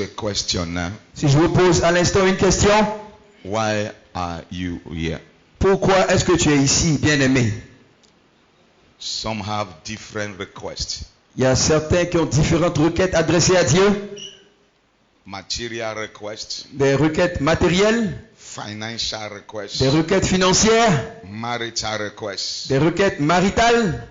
you a question now. Si je vous pose à l'instant une question, Why are you here? pourquoi est-ce que tu es ici, bien-aimé? Some have different requests. Il y a certains qui ont différentes requêtes adressées à Dieu, Material requests, des requêtes matérielles, financial requests, des requêtes financières, marital requests, des requêtes maritales,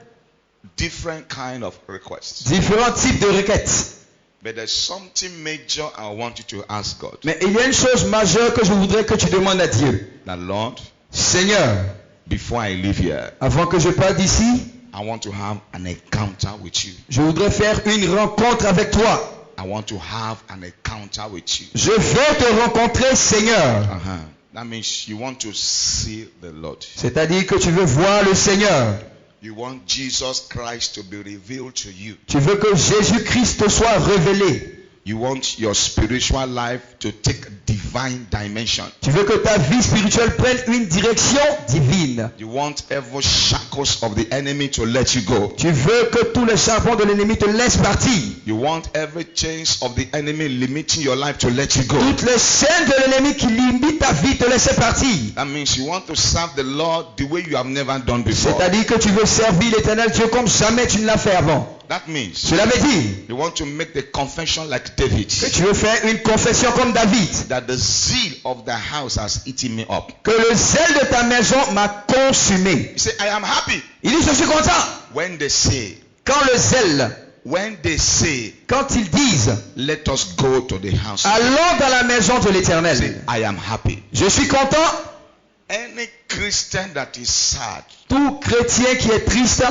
different kind of requests. différents types de requêtes. But there's something major I want you to ask God. Mais il y a une chose majeure que je voudrais que tu demandes à Dieu. That Lord, Seigneur, before I leave here, avant que je parte d'ici, I want to have an encounter with you. je voudrais faire une rencontre avec toi. I want to have an encounter with you. Je veux te rencontrer, Seigneur. That means you want to see the Lord. C'est-à-dire que tu veux voir le Seigneur. You want Jesus Christ to be revealed to you. Tu veux que Jésus-Christ te soit révélé. You want your spiritual life to take a divine dimension. Tu veux que ta vie spirituelle prenne une direction divine. You want every shackles of the enemy to let you go. Tu veux que tous les charbons de l'ennemi te laissent partir. You want every chains of the enemy limiting your life to let you go. Toutes les chaînes de l'ennemi qui limitent ta vie te laissent partir. That means you want to serve the Lord the way you have never done before. C'est-à-dire que tu veux servir l'Éternel Dieu comme jamais tu ne l'as fait avant. That means Cela veut dire you want to make the confession like David. que tu veux faire une confession comme David. That the zeal of the house has eaten me up. Que le zèle de ta maison m'a consumé. You say, I am happy. Il dit, je suis content. When they say, Quand le zèle, quand ils disent, let us go to the house. allons dans la maison de Say, l'Éternel. I am happy. Je suis content. Any Christian that is sad, Tout chrétien qui est triste,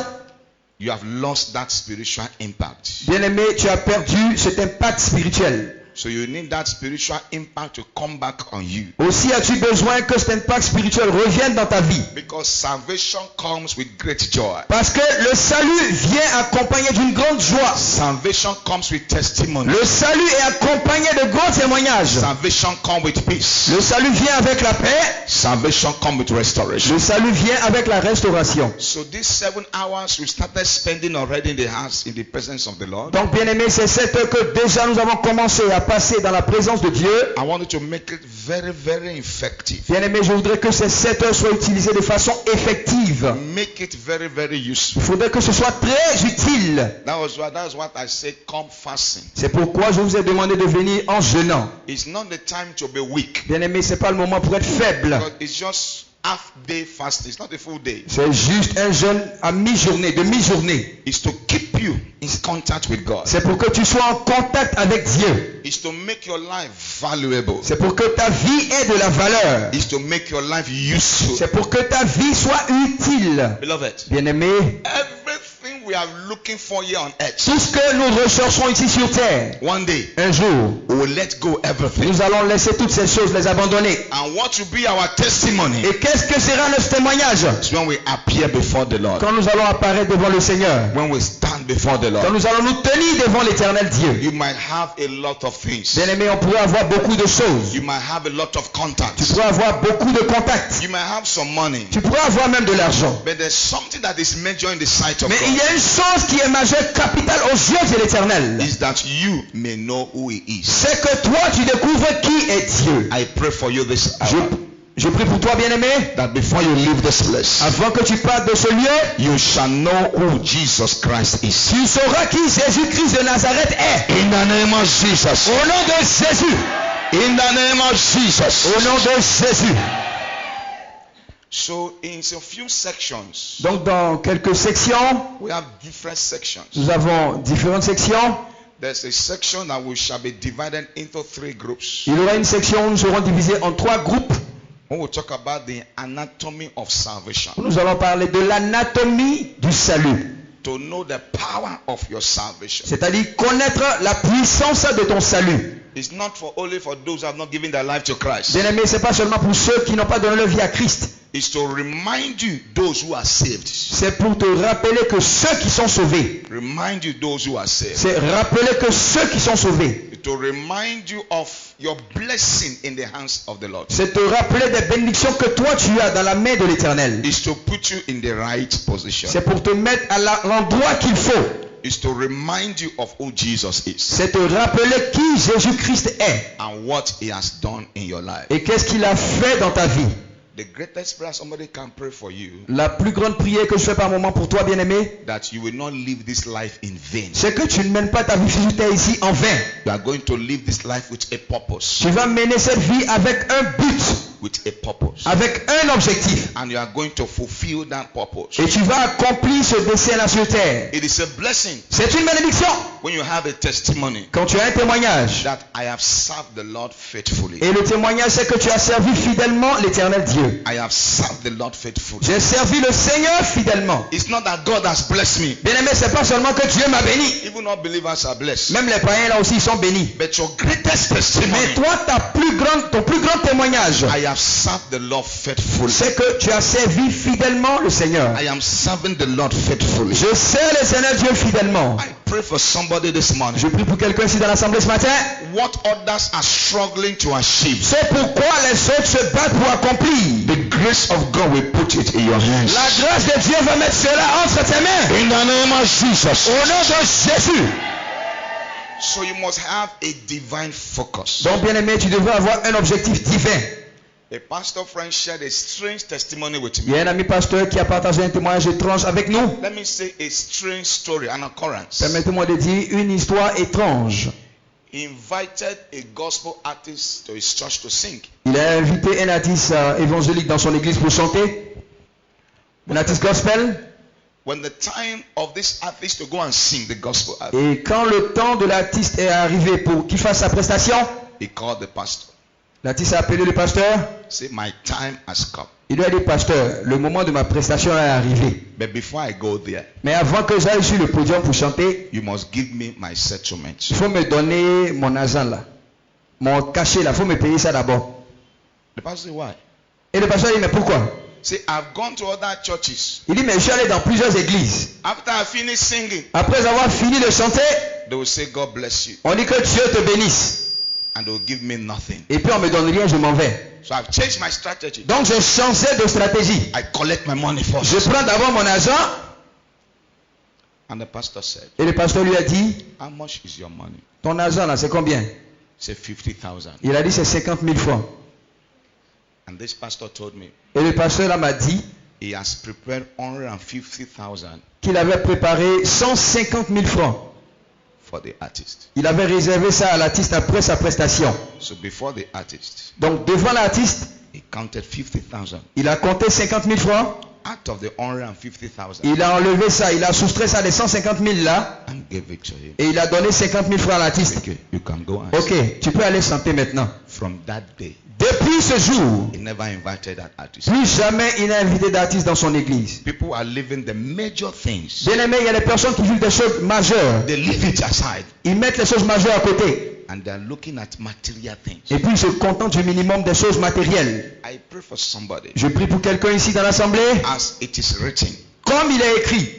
you have lost that spiritual impact. bien-aimé, tu as perdu cet impact spirituel. So you need that spiritual impact to come back on you. Aussi as-tu besoin que cet impact spirituel revienne dans ta vie. Because salvation comes with great joy. Parce que le salut vient accompagné d'une grande joie. Salvation comes with testimony. Le salut est accompagné de grands témoignages. Salvation comes with peace. Le salut vient avec la paix. Salvation comes with restoration. Le salut vient avec la restauration. So these 7 hours we started spending already in the house in the presence of the Lord. Donc bien aimé, c'est 7 heures que déjà nous avons commencé à passer dans la présence de Dieu. I want you to make it very, very effective. Bien aimé, je voudrais que ces 7 heures soient utilisées de façon effective. Make it very, very useful. Il faudrait que ce soit très utile. That's what I say, come fasting. C'est pourquoi je vous ai demandé de venir en jeûnant. It's not the time to be weak. Bien aimé, c'est pas le moment pour être faible. Because it's just half day fasting. It's not a full day. C'est juste un jeûne à mi-journée, de mi-journée. It's to keep you in contact with God. C'est pour que tu sois en contact avec Dieu. It's to make your life valuable. C'est pour que ta vie ait de la valeur. It's to make your life useful. C'est pour que ta vie soit utile. Beloved, Bien-aimé, everything we are looking for here on earth, tout ce que nous recherchons ici sur terre, one day un jour, we will let go everything. nous allons laisser toutes ces choses, les abandonner. And what will be our testimony Et qu'est-ce que sera notre témoignage? is when we appear before the Lord. Quand nous allons apparaître devant le Seigneur. When we stand before the Quand Lord. nous allons nous tenir devant l'Éternel Dieu. You might have a lot of things. Bien-aimé, on pourrait avoir beaucoup de choses. You might have a lot of Tu contacts. pourrais avoir beaucoup de contacts. You might have some money. Tu pourrais avoir même de l'argent. But there's something that is major in the sight of Mais il y God. a une chose qui est majeure, capitale aux yeux de l'Éternel. Is that you may know who He is. C'est que toi, tu découvres qui est Dieu. I pray for you this hour Je prie pour toi, bien-aimé, that before you leave this place, avant que tu partes de ce lieu, you shall know who Jesus Christ is. tu sauras qui Jésus-Christ de Nazareth est. In the name of Jesus. Au nom de Jésus. In the name of Jesus. Au nom de Jésus. So in a few sections, Donc dans quelques sections, we have different sections. nous avons différentes sections. There's a section that we shall be divided into 3 groups. Il y aura une section où nous serons divisés en 3 groupes. When we talk about the anatomy of salvation, Nous allons parler de l'anatomie du salut. to know the power of your salvation. C'est-à-dire connaître la puissance de ton salut. It's not only for those who have not given their life to Christ. Bien-aimé, ce n'est pas seulement pour ceux qui n'ont pas donné leur vie à Christ. It's to remind you those who are saved. C'est pour te rappeler que ceux qui sont sauvés. Remind you those who are saved. C'est rappeler que ceux qui sont sauvés. To remind you of your blessing in the hands of the Lord. C'est te rappeler des bénédictions que toi tu as dans la main de l'Éternel. It's to put you in the right position. C'est pour te mettre à l'endroit qu'il faut. is to remind you of who Jesus is c'est te rappeler qui Jésus-Christ est and what he has done in your life. et qu'est-ce qu'il a fait dans ta vie. The greatest prayer somebody can pray for you, La plus grande prière que je fais par moment pour toi, bien-aimé, that you will not live this life in vain. c'est que tu ne mènes pas ta vie sur terre ici en vain. You are going to live this life with a purpose. Tu vas mener cette vie avec un but, With a purpose. avec un objectif. And you are going to fulfill that purpose. Et tu vas accomplir ce dessein-là sur terre. It is a blessing C'est une bénédiction when you have a testimony quand tu as un témoignage. that I have served the Lord faithfully. Et le témoignage, c'est que tu as servi fidèlement l'Éternel Dieu. I have served the Lord faithfully. J'ai servi le Seigneur fidèlement. It's not that God has blessed me. Bien-aimé, c'est pas seulement que Dieu m'a béni. Even non-believers are blessed. Même les païens là aussi ils sont bénis. But your greatest Mais testimony, toi, ton plus grand témoignage, I have served the Lord faithfully. c'est que tu as servi fidèlement le Seigneur. I am serving the Lord faithfully. Je sers le Seigneur Dieu fidèlement. I pray for somebody this morning. Je prie pour quelqu'un ici dans l'assemblée ce matin. What others are struggling to achieve, C'est pourquoi les autres se battent pour accomplir. the grace of God will put it in your hands. La grâce de Dieu va mettre cela entre tes mains. In the name of Jesus. Au nom de Jésus. So you must have a divine focus. Donc bien-aimé, tu devrais avoir un objectif divin. A pastor friend shared a strange testimony with Il y me. a un ami pasteur qui a partagé un témoignage étrange avec nous. Let me say a strange story, an occurrence. Permettez-moi de dire une histoire étrange. He invited a gospel artist to his church to sing. Il a invité un artiste évangélique dans son église pour chanter. Un artiste gospel. When the time of this artist to go and sing the gospel artist, Et quand le temps de l'artiste est arrivé pour qu'il fasse sa prestation, he called the pastor. l'artiste a appelé le pasteur. Say, my time has come. Il lui a dit, pasteur, le moment de ma prestation est arrivé. But before I go there, Mais avant que j'aille sur le podium pour chanter, you must give me my settlement. il faut me donner mon argent là. Mon cachet là, il faut me payer ça d'abord. The pastor said, why? Et le pasteur dit, mais pourquoi? Say, I've gone to other churches. Il dit, mais je suis allé dans plusieurs églises. After I finish singing, Après avoir fini de chanter, they will say, God bless you. on dit que Dieu te bénisse. And they will give me nothing. Et puis on me donne rien, je m'en vais. So I've changed my strategy. Donc je changeais de stratégie. I collect my money first. Je prends d'abord mon argent. And the pastor said, Et le pasteur lui a dit, how much is your money? ton argent là, c'est combien? Say 50,000. Il a dit, c'est 50 000 francs. And this pastor told me Et le pasteur là m'a dit he has prepared 150,000 qu'il avait préparé 150 000 francs. for the artist. Il avait réservé ça à l'artiste après sa prestation. So before the artist, Donc devant l'artiste, he counted 50,000 il a compté 50 000 francs. out of the 150,000 Il a enlevé ça, il a soustrait ça des 150 000 là. and gave it to him. Et il a donné 50 000 francs à l'artiste. Okay, you can go and Ok, tu peux aller chanter maintenant. from that day, Depuis ce jour, he never invited that artist. plus jamais il n'a invité d'artiste dans son église. People are living the major things. Bien aimé, il y a des personnes qui vivent des choses majeures. They leave it aside Ils mettent les choses majeures à côté. and they're looking at material things. Et puis ils se contentent du minimum des choses matérielles. I pray for somebody Je prie pour quelqu'un ici dans l'assemblée. as it is written Comme il est écrit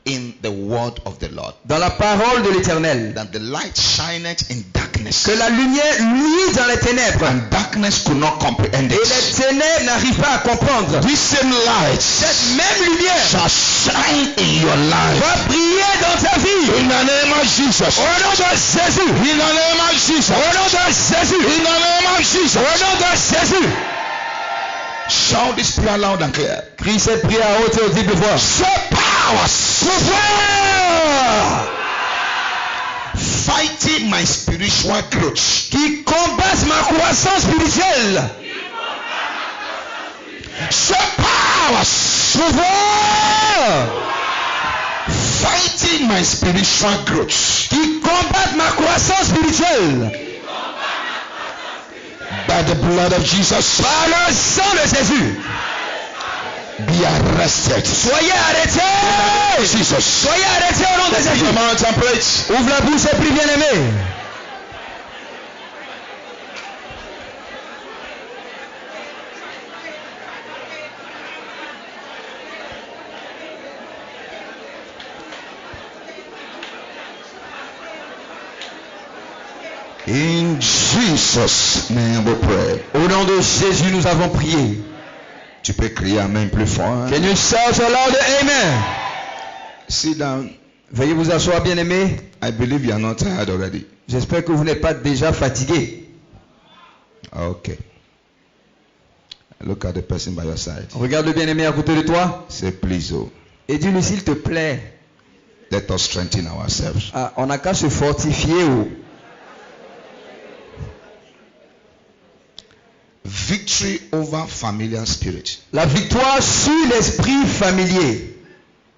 in the word of the Lord, dans la parole de l'Éternel, that the light shineth in darkness que la lumière luit dans les ténèbres. and darkness could not comprehend Et it. les ténèbres n'arrivent pas à comprendre. This same light Cette même lumière shall shine in your life. va briller dans ta vie. In the name of Jesus. Au nom de Jésus. In the name of Jesus. Au nom de Jésus. In the name of Jesus. Au nom de Jésus. Shout this prayer loud and clear. Crie cette prière à haute et audible voix. Say powers Pouvoir fighting my spiritual growth. qui combattent ma croissance spirituelle. Say powers Pouvoir fighting my spiritual growth. qui combattent ma croissance spirituelle. By the blood of Jesus, Par le sang de Jésus. be arrested. Soyez arrêtés. Jesus. Soyez arrêtés au nom de Jésus. Come on and pray. Ouvre la bouche et prie, bien-aimé. In Jesus' name we pray. Au nom de Jésus, nous avons prié. Tu peux crier Amen plus fort. Can you shout aloud, Amen? Sit down. Veuillez vous asseoir, bien-aimés. I believe you are not tired already. J'espère que vous n'êtes pas déjà fatigué. Okay. Look at the person by your side. Regarde le bien-aimé à côté de toi Say, please, oh, et dis-lui s'il te plaît. let us strengthen ourselves. Ah, on n'a qu'à se fortifier. Oh. Victory over familiar spirit. La victoire sur l'esprit familier.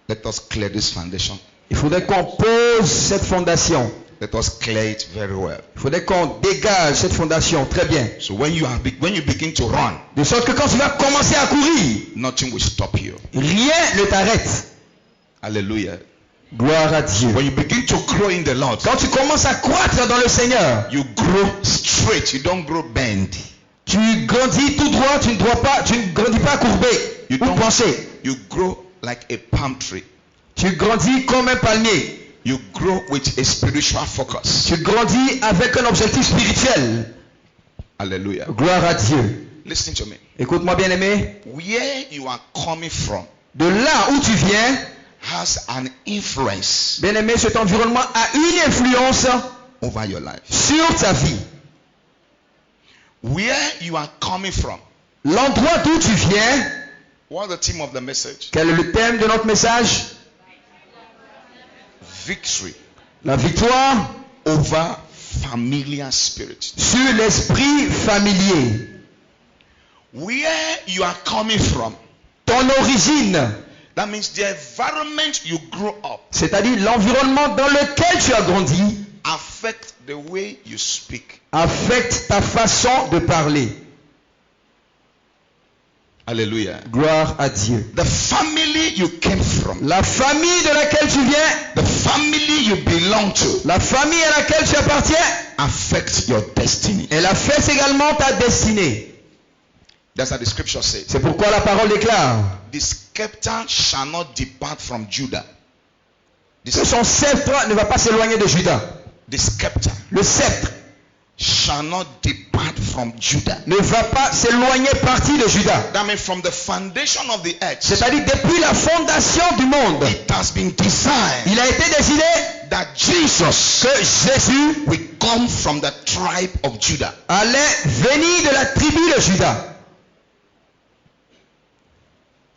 Let us clear this foundation. Il faudrait qu'on pose cette fondation. Let us clear it very well. Il faudrait qu'on dégage cette fondation très bien. So when you begin to run, De sorte que quand tu vas commencer à courir, nothing will stop you. rien ne t'arrête. Hallelujah. Gloire à Dieu. When you begin to grow in the Lord, Quand tu commences à croître dans le Seigneur, you grow straight. You don't grow bend. tu grandis tout droit, tu ne grandis pas courbé You ou don't- penché. You grow like a palm tree. Tu grandis comme un palmier. You grow with a spiritual focus. Tu grandis avec un objectif spirituel. Hallelujah. Gloire à Dieu. Listen to me. Écoute-moi bien aimé. Where you are coming from De là où tu viens, has an influence bien aimé, cet environnement a une influence over your life. sur ta vie. Where you are coming from. L'endroit d'où tu viens, What's the theme of the message? quel est le thème de notre message? Victory La victoire over familiar spirit. sur l'esprit familier. Where you are coming from, Ton origine, that means the environment you grow up c'est-à-dire l'environnement dans lequel tu as grandi, affect the way you speak. affecte ta façon de parler. Hallelujah. Gloire à Dieu. The family you came from, La famille de laquelle tu viens, the family you belong to, la famille à laquelle tu appartiens, affects your destiny. elle affecte également ta destinée. That's what the scripture says. C'est pourquoi la parole déclare The scepter shall not depart from Judah. que son sceptre ne va pas s'éloigner de Juda. The scepter Le sceptre shall not depart from Judah. ne va pas s'éloigner partie de Juda. That means from the foundation of the earth, C'est-à-dire depuis la fondation du monde, it has been designed il a été décidé that Jesus que Jésus will come from the tribe of Judah. allait venir de la tribu de Juda.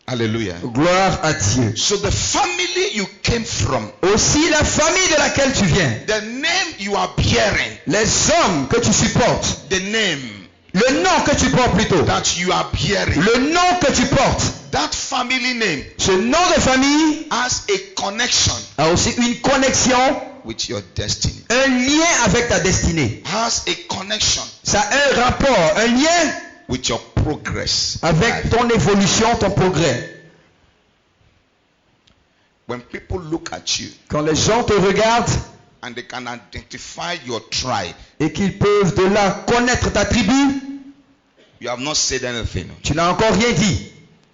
Hallelujah. Gloire à Dieu. So the family you came from, Aussi la famille de laquelle tu viens, the name you are bearing, les hommes que tu supportes, the name le nom que tu portes plutôt, that you are bearing, le nom que tu portes, that family name ce nom de famille has a connection a aussi une connexion, with your destiny. un lien avec ta destinée. Has a connection Ça a un rapport, un lien with your progress. avec ton évolution, ton progrès. When people look at you Quand les gens te regardent and they can identify your tribe, et qu'ils peuvent de là connaître ta tribu, you have not said anything, tu n'as encore rien dit,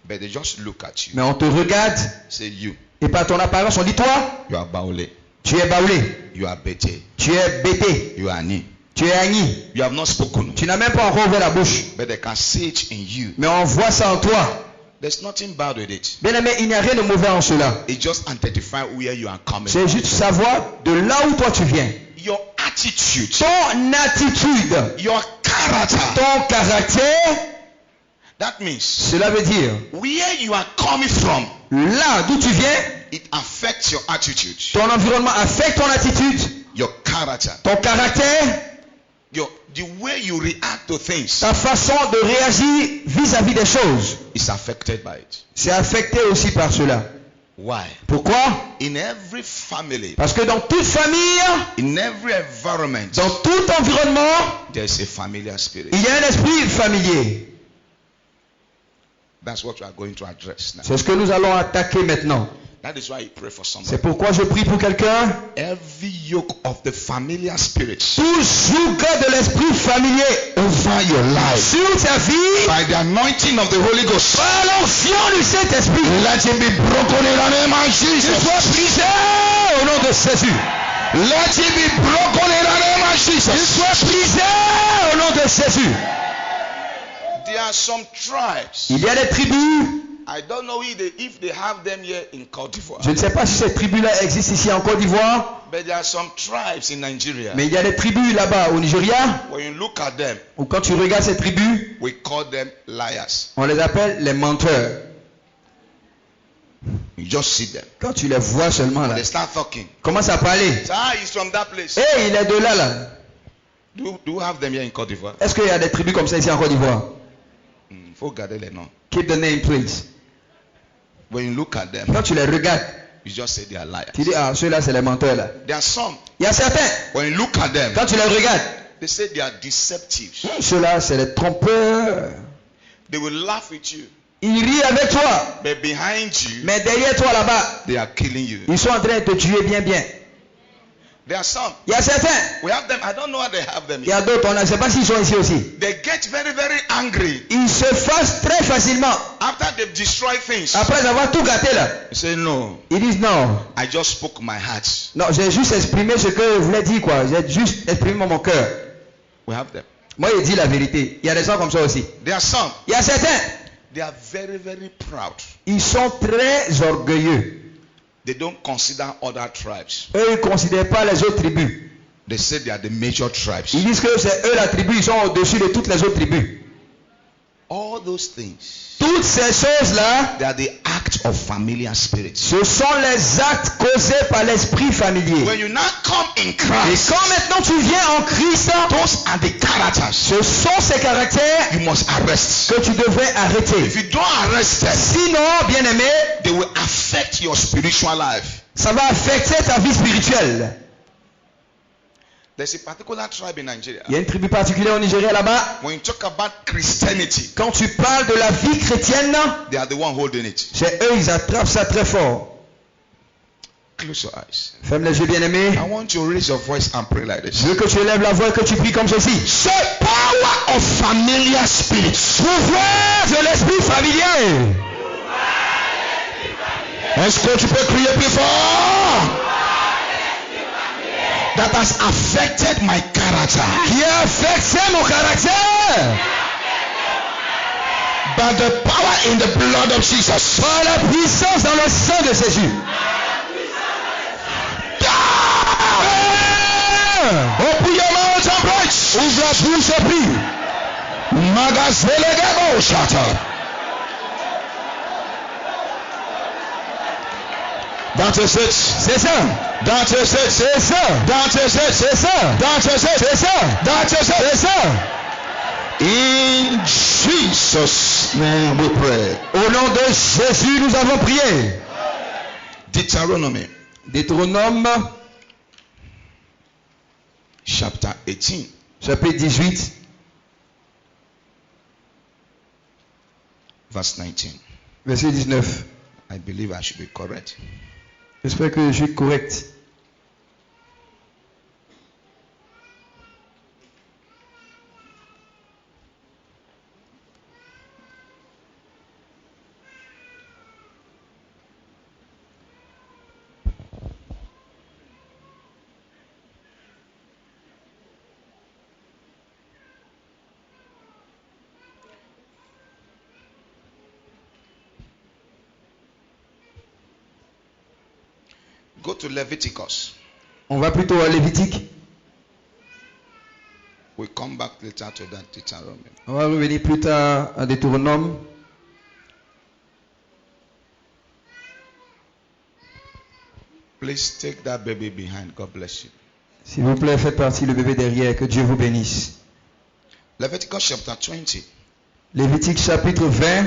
but they just look at you. mais on te regarde Say you et par ton apparence on dit toi, are Baole, tu es Baoulé, you are Bete, tu es Bété, you are Ani. tu es Agni. You have not spoken, Tu n'as même pas encore ouvert la bouche, but they can see it in you. mais on voit ça en toi. There's nothing bad with it. Bien aimé, il n'y a rien de mauvais en cela. It just identify where you are coming. C'est juste savoir de là où toi tu viens. Your attitude, Ton attitude, your character. ton caractère, That means cela veut dire where you are coming from, là d'où tu viens, it affects your attitude, ton environnement affecte ton attitude, your character, ton caractère, the way you react to things ta façon de réagir vis-à-vis des choses. is affected by it. C'est affecté aussi par cela. Why? Pourquoi? In every family, Parce que dans toute famille, in every environment, dans tout environnement, there is a familiar spirit. il y a un esprit familier. That's what we are going to address now. C'est ce que nous allons attaquer maintenant. That is why you pray for somebody. C'est pourquoi je prie pour quelqu'un. Every yoke of the familiar spirit Tout joug de l'esprit familier over your life, sur ta vie, by the anointing of the Holy Ghost, par l'onction du Saint-Esprit, let it be broken in the name of qu'il Jesus. soit brisé au nom de Jésus. Let it be broken in the name of Qu'il Jesus. soit brisé au nom de Jésus. There are some tribes Il y a des tribus I don't know if they have them here in Côte d'Ivoire. Je ne sais pas si ces tribus-là existent ici en Côte d'Ivoire, But there are some tribes in Nigeria. mais il y a des tribus là-bas au Nigeria When you look at them, où quand tu regardes ces tribus, we call them liars. on les appelle les menteurs. You just see them. Quand tu les vois seulement là, They start talking. commence à parler. Say, he's from that place. Hey, il est de là là. Do you have them here in Côte d'Ivoire? Est-ce qu'il y a des tribus comme ça ici en Côte d'Ivoire? Faut garder les noms. Keep the name please. When you look at them, Quand tu les regardes, you just say they are liars. tu dis ah ceux-là c'est les menteurs là. There are some. Il y a certains, When you look at them, quand tu les regardes, they say they are deceptive. ceux-là c'est les trompeurs. They will laugh with you, Ils rient avec toi, but behind you, mais derrière toi là-bas, they are killing you. ils sont en train de te tuer bien bien. There are some. Il y a certains, We have them. I don't know how they have them il y here. a d'autres, on ne sait pas s'ils sont ici aussi. They get very, very angry Ils se fâchent très facilement after they've destroyed things. après avoir tout gâté là. They say, no, Ils disent non, I just spoke my heart. non, j'ai juste exprimé ce que je voulais dire quoi. J'ai juste exprimé mon cœur. We have them. Moi, il dit la vérité. Il y a des gens comme ça aussi. There are some. Il y a certains, They are very, very proud. ils sont très orgueilleux. They don't consider other tribes. Eux, ils ne considèrent pas les autres tribus. They say they are the major tribes. Ils disent que c'est eux la tribu, ils sont au-dessus de toutes les autres tribus. All those things, Toutes ces choses-là, they are the act of familiar spirits. ce sont les actes causés par l'esprit familier. When you now come in Et Christ, quand maintenant tu viens en Christ, those are the characters ce sont ces caractères you must arrest. que tu devrais arrêter. If you don't arrest them, Sinon, bien aimé, they will affect your spiritual life. ça va affecter ta vie spirituelle. There's a particular tribe in Nigeria. Il y a une tribu particulière au Nigeria là-bas. When you talk about Christianity, Quand tu parles de la vie chrétienne, they are the one holding it. c'est eux, ils attrapent ça très fort. Close your eyes. Ferme les yeux, bien aimé. I want you to raise your voice and pray like this. Je veux que tu élèves la voix et que tu pries comme ceci. Say power of familiar spirits. Pouvoir de l'esprit familier. Est-ce que tu peux crier plus fort? That has affected my character. Qui a affecté mon caractère. By the power in the blood of Jesus. Par la puissance dans le sang de Jésus. Open your mouth and preach. Ouvre la bouche et prie. Magazelegebo shata. That is it. C'est ça. That is it. C'est ça. That is it. C'est ça. That is it. C'est ça. That is it. C'est ça. In Jesus' name we pray. Au nom de Jésus, nous avons prié. Deuteronomy Deutéronome, chapter 18. chapitre 18, Verse 19. verset 19. I believe I should be correct. J'espère que je suis correct. Go to Leviticus. On va plutôt à Lévitique. We'll come back later to that Deuteronomy. On va revenir plus tard à Deutéronome. Please take that baby behind. God bless you. S'il vous plaît, faites partie le bébé derrière. Que Dieu vous bénisse. Leviticus chapter 20, Lévitique chapitre 20,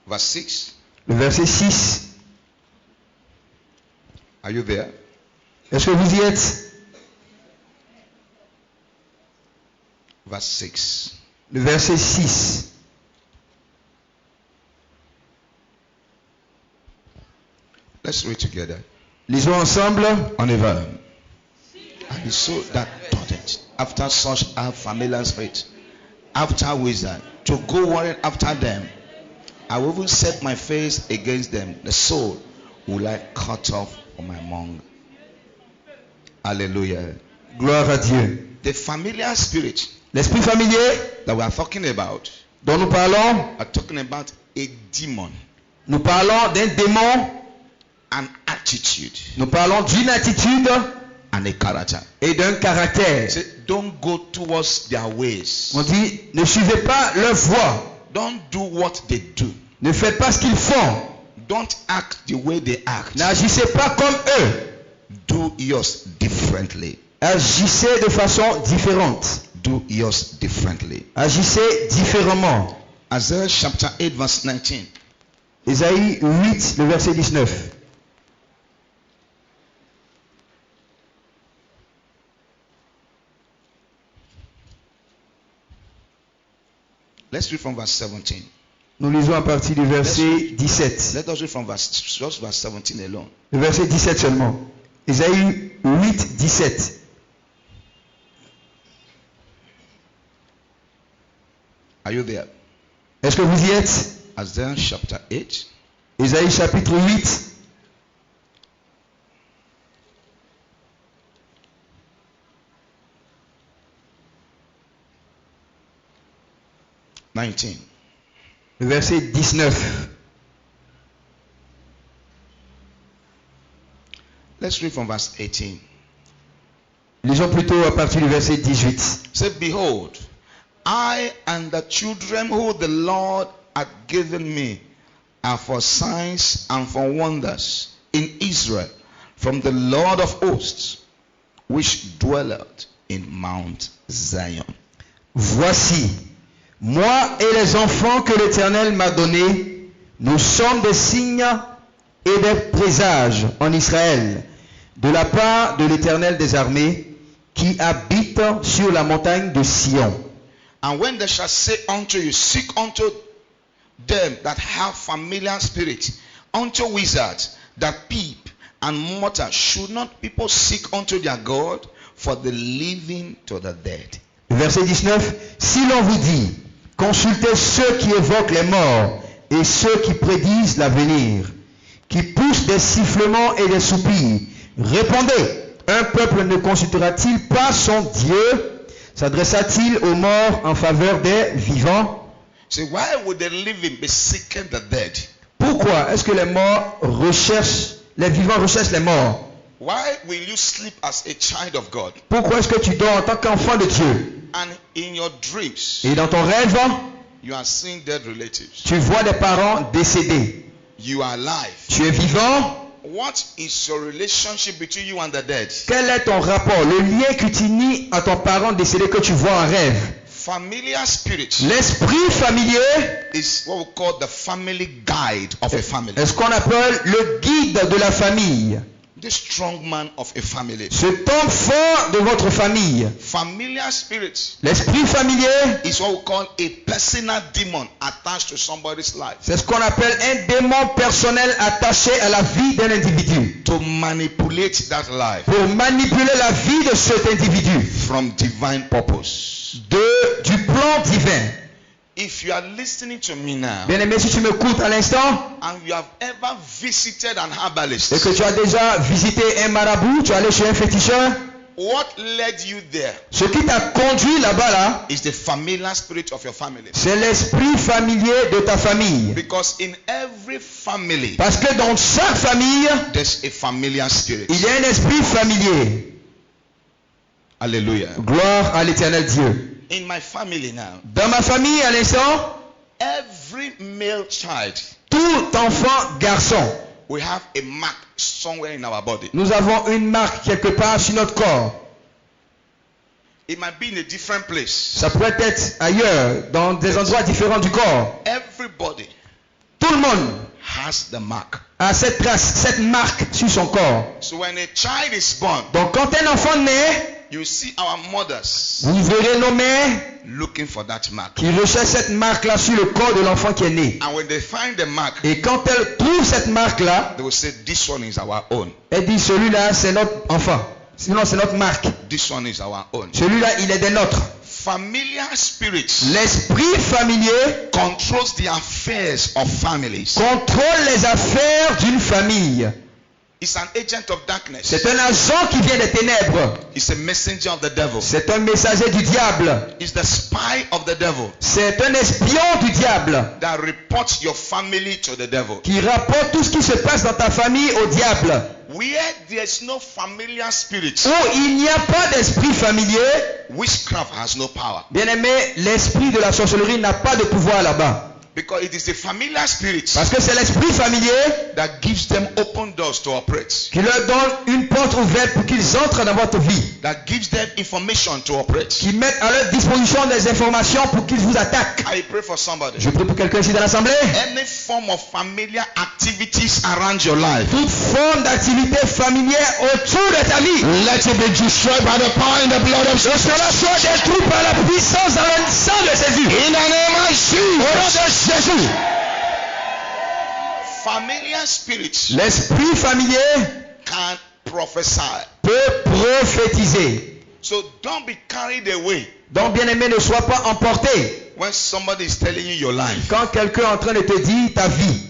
verse 6. le verset 6. Are you there? Est-ce que vous y êtes? Verse 6. Le verset 6. Let's read together. Lisons ensemble. On y va. And so that taught it, after such a familiar spirit, after wisdom, to go worrying after them. I will even set my face against them. The soul will I cut off from my among. Hallelujah. Gloire à Dieu. The familiar spirit L'esprit familier that we are talking about dont nous parlons, are talking about a demon, nous parlons d'un démon, an attitude, nous parlons d'une attitude and a character. et d'un caractère. Say, don't go towards their ways. On dit, ne suivez pas leur voie, Don't do what they do. ne faites pas ce qu'ils font, Don't act the way they act. n'agissez pas comme eux, Do yours differently. agissez de façon différente, Do yours differently. agissez différemment. Isaiah chapter 8 verse 19. Ésaïe 8, le verset 19. Let's read from verse 17. Nous lisons à partir du verset 17. Let us read from verse 17 alone. Le verset 17 seulement. Ésaïe 8, 17. Are you there? Est-ce que vous y êtes? Isaiah chapter 8. Ésaïe chapitre 8, 19. le verset 19. Let's read from verse 18. Lisons plutôt à partir du verset 18. Say, behold, I and the children who the Lord hath given me are for signs and for wonders in Israel from the Lord of hosts, which dwelleth in Mount Zion. Voici, moi et les enfants que l'Éternel m'a donnés, nous sommes des signes et des présages en Israël, de la part de l'Éternel des armées, qui habite sur la montagne de Sion. And when they shall say unto you, seek unto them that have familiar spirit, unto wizards that peep and mutter, should not people seek unto their God for the living to the dead? Verset 19. Si l'on vous dit, consultez ceux qui évoquent les morts et ceux qui prédisent l'avenir, qui poussent des sifflements et des soupirs, répondez, un peuple ne consultera-t-il pas son Dieu? S'adressa-t-il aux morts en faveur des vivants? So why would the living be seeking the dead? Pourquoi est-ce que les morts recherchent, les vivants recherchent les morts? Why will you sleep as a child of God Pourquoi est-ce que tu dors en tant qu'enfant de Dieu? and in your dreams Et dans ton rêve, you are seeing dead relatives? tu vois des parents décédés. You are alive. Tu es vivant. What is your relationship between you and the dead? Quel est ton rapport, le lien que tu nies à ton parent décédé que tu vois en rêve? Familiar spirit L'esprit familier is what we call the family guide of a family. est ce qu'on appelle le guide de la famille. The strong man of a family. Cet homme fort de votre famille. Familiar spirit L'esprit familier, is what we call a personal demon attached to somebody's life c'est ce qu'on appelle un démon personnel attaché à la vie d'un individu. to manipulate that life Pour manipuler la vie de cet individu from divine purpose. du plan divin. If you are listening to me now Bien-aimé, si tu m'écoutes à l'instant and you have ever visited an herbalist, et que tu as déjà visité un marabout, tu es allé chez un féticheur, what led you there ce qui t'a conduit là-bas là, is the familiar spirit of your family. c'est l'esprit familier de ta famille. Because in every family, Parce que dans chaque famille, there's a familiar spirit. il y a un esprit familier. Hallelujah. Gloire à l'éternel Dieu. In my family now, Dans ma famille à l'instant, every male child, tout enfant garçon, we have a mark somewhere in our body. nous avons une marque quelque part sur notre corps. It might be in a different place. Ça pourrait être ailleurs, dans des endroits différents du corps. Everybody Tout le monde has the mark. a cette trace, cette marque sur son corps. So when a child is born, Donc quand un enfant naît, you see our mothers vous verrez nos mères looking for that mark. qui recherchent cette marque-là sur le corps de l'enfant qui est né. And when they find the mark, Et quand elles trouvent cette marque-là, they will say, this one is our own. elles disent celui-là c'est notre enfant. Sinon c'est notre marque. This one is our own. Celui-là il est des nôtres. Familiar spirits L'esprit familier controls the affairs of families. contrôle les affaires d'une famille. is an agent of darkness. C'est un agent qui vient des ténèbres. It's a messenger of the devil. C'est un messager du diable. It's the spy of the devil C'est un espion du diable that reports your family to the devil. qui rapporte tout ce qui se passe dans ta famille au diable. Where there's no familiar spirit, Où il n'y a pas d'esprit familier, witchcraft has no power. bien aimé, l'esprit de la sorcellerie n'a pas de pouvoir là-bas. Because it is the familiar spirit Parce que c'est l'esprit familier that gives them open doors to operate. qui leur donne une porte ouverte pour qu'ils entrent dans votre vie. That gives them information to operate. Qui mettent à leur disposition des informations pour qu'ils vous attaquent. I pray for somebody. Je prie pour quelqu'un ici dans l'assemblée. Any form of familiar activities around your life, Toute forme d'activité familière autour de ta vie. let it be destroyed by the power and the blood of Jesus. Cela soit détruit par la puissance dans le sang de Jésus. In the name of Au nom Jesus. de Jésus. Familiar spirits L'esprit familier can prophesy. peut prophétiser. So don't be carried away Donc, bien aimé, ne sois pas emporté when somebody is telling you your life. quand quelqu'un est en train de te dire ta vie.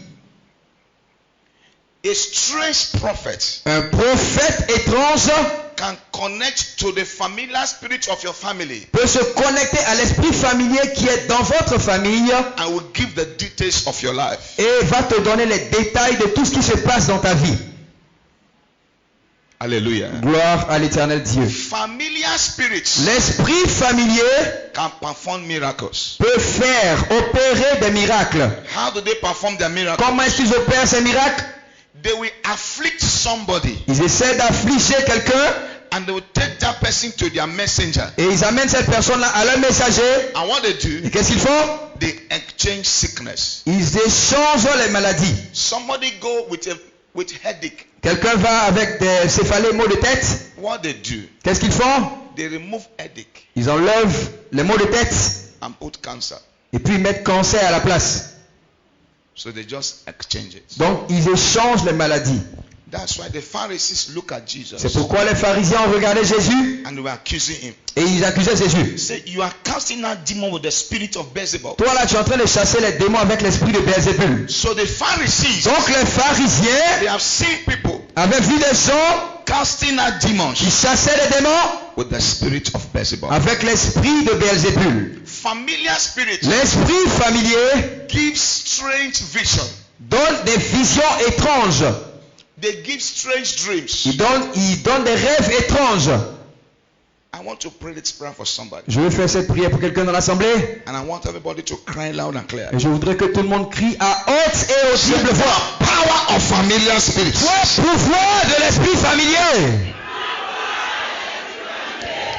A strange prophet Un prophète étrange can connect to the familiar spirit of your family peut se connecter à l'esprit familier qui est dans votre famille and will give the details of your life. et va te donner les détails de tout ce qui se passe dans ta vie. Hallelujah. Gloire à l'éternel Dieu. Familiar spirits L'esprit familier can perform miracles. peut faire opérer des miracles. How do they perform their miracles? Comment est-ce qu'ils opèrent ces miracles? They will afflict somebody Ils essaient d'affliger quelqu'un and they will take that person to their messenger. et ils amènent cette personne-là à leur messager. And what they Et do, qu'est-ce qu'ils font? they exchange sickness. Ils échangent les maladies. Somebody go with headache. Quelqu'un va avec des céphalées, maux de tête. What they do, Qu'est-ce qu'ils font? they remove headache Ils enlèvent les maux de tête and put cancer. et puis ils mettent cancer à la place. So they just exchange it. Donc ils échangent les maladies. That's why the Pharisees look at Jesus C'est pourquoi les pharisiens ont regardé Jésus and they were accusing him. et ils accusaient Jésus. Say, you are casting out demon with the spirit of Beelzebub. Toi là tu es en train de chasser les démons avec l'esprit de Beelzébul. So the Pharisees, Donc les they pharisiens have seen people avaient vu des gens casting out demons qui chassaient les démons with the spirit of Beelzebub. avec l'esprit de Beelzébul. Familiar spirit L'esprit familier gives strange vision. donne des visions étranges. They give strange dreams. Il donne des rêves étranges. I want to pray this prayer for somebody. Je vais faire cette prière pour quelqu'un dans l'assemblée. And I want everybody to cry loud and clear. Et je voudrais que tout le monde crie à haute et audible voix. Power of familiar spirits. Pouvoir de l'esprit familier.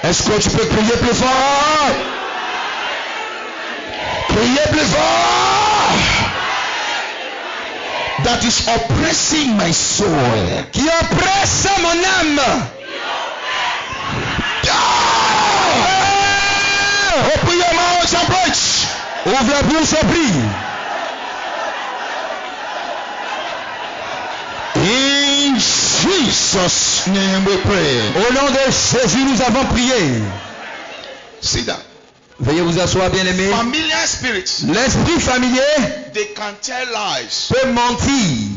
Est-ce que tu peux crier plus fort? Criez plus fort. That is oppressing my soul. Qui oppresse mon âme. Open your mouth and preach. Ouvre la bouche et prie. In Jesus' name we pray. Au nom de Jésus, nous avons prié. Sit down. Veuillez vous asseoir, bien-aimés. Familiar spirits, L'esprit familier they can tell lies. peut mentir.